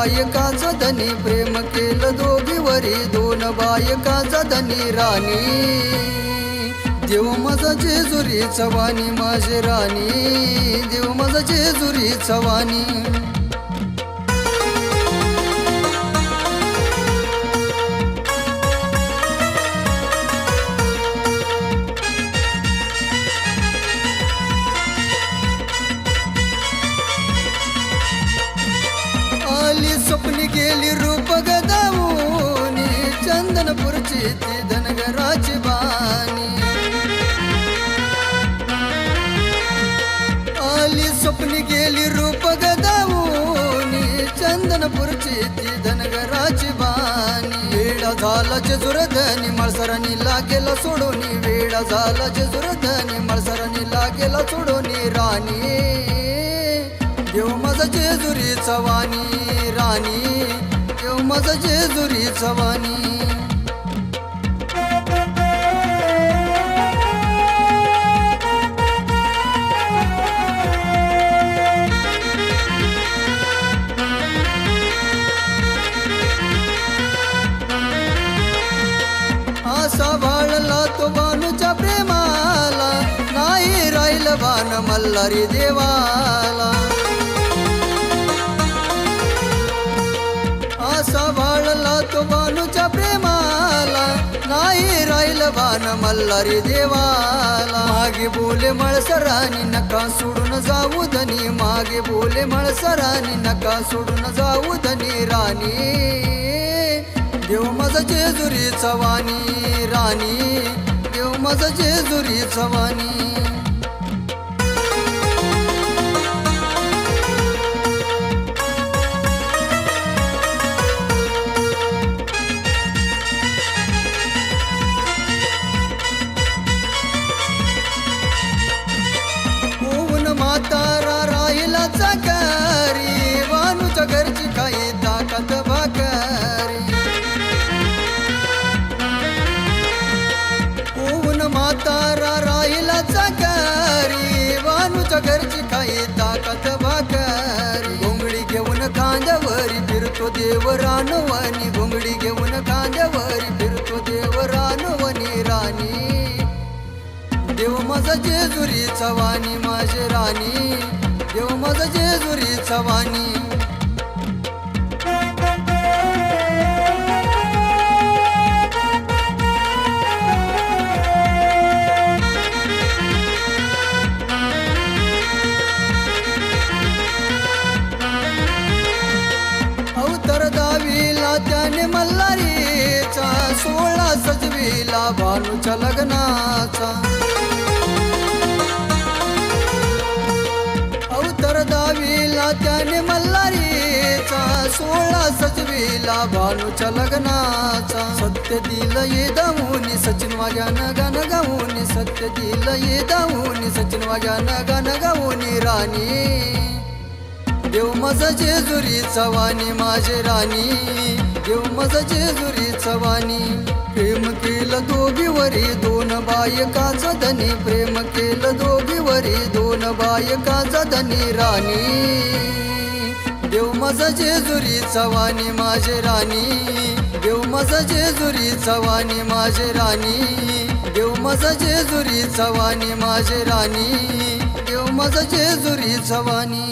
बायकाचा धनी प्रेम केलं दोघीवरी दोन बायकाचा धनी राणी देव माझा जेजुरी चवानी माझे राणी देव माझा जेजुरी चवानी स्वप्नी गेली रूप गदावूनी चंदनपूरची ती धनगराची बानी आली स्वप्नी गेली रूप गदावूनी चंदनपूरची ती धनगराची बानी वेडा झाला जेजुरधनी मळसरांनी लागेला सोडोनी वेडा झाला जेजुरधनी मळसरांनी लागेला सोडोनी राणी देव माझा जेजुरी चवानी राणी देव माझा जेजुरी चवानी आसा बाळला तो बानूच्या प्रेमाला नाही राहिलं बाण मल्हारी देवाला आसा बाळला तो बानूच्या प्रेमाला नाही राहिलं बाण मल्हारी देवाला मागे बोले मळसरानी नका सोडून जाऊ धनी मागे बोले मळसरानी नका सोडून जाऊ धनी राणी देव माझा जेजुरी चवानी राणी देव माझा जेजुरी चवानी म्हातारा राहिला चाकारी वानूच्या घरची काही ताकद भाकरी होऊन म्हातारा राहिला चाकारी वानूच्या घरची काही ताकद भाकरी घोंगडी घेऊन खांद्यावरी फिरतो देव रानवनी घोंगडी घेऊन खांद्यावरी फिरतो देव रानवनी राणी देव माझा जेजुरी चवानी माझे राणी देव माझा जेजुरी चवानी अवतार दावीला त्याने मल्हारीचा 16 सजविला भानूच्या लग्नाचा दावीला त्याने मल्हारीचा 16 सजविला भानूच्या लग्नाचा सत्य दिलं ये दावूनी सचिन वाग्यानं गाणं गाऊनी सत्य दिलं ये दावूनी सचिन वाग्यानं गाणं गाऊनी राणी देव माझा जेजुरी चवानी माझे राणी देव माझा जेजुरी चवानी प्रेम केलं दोघीवरी दोन बायकाचा धनी प्रेम केलं दोघीवरी दोन बायकाचा धनी राणी देव माझा जेजुरी चवानी माझे राणी देव माझा जेजुरी चवानी माझे राणी देव माझा जेजुरी चवानी माझे राणी देव माझा जेजुरी चवानी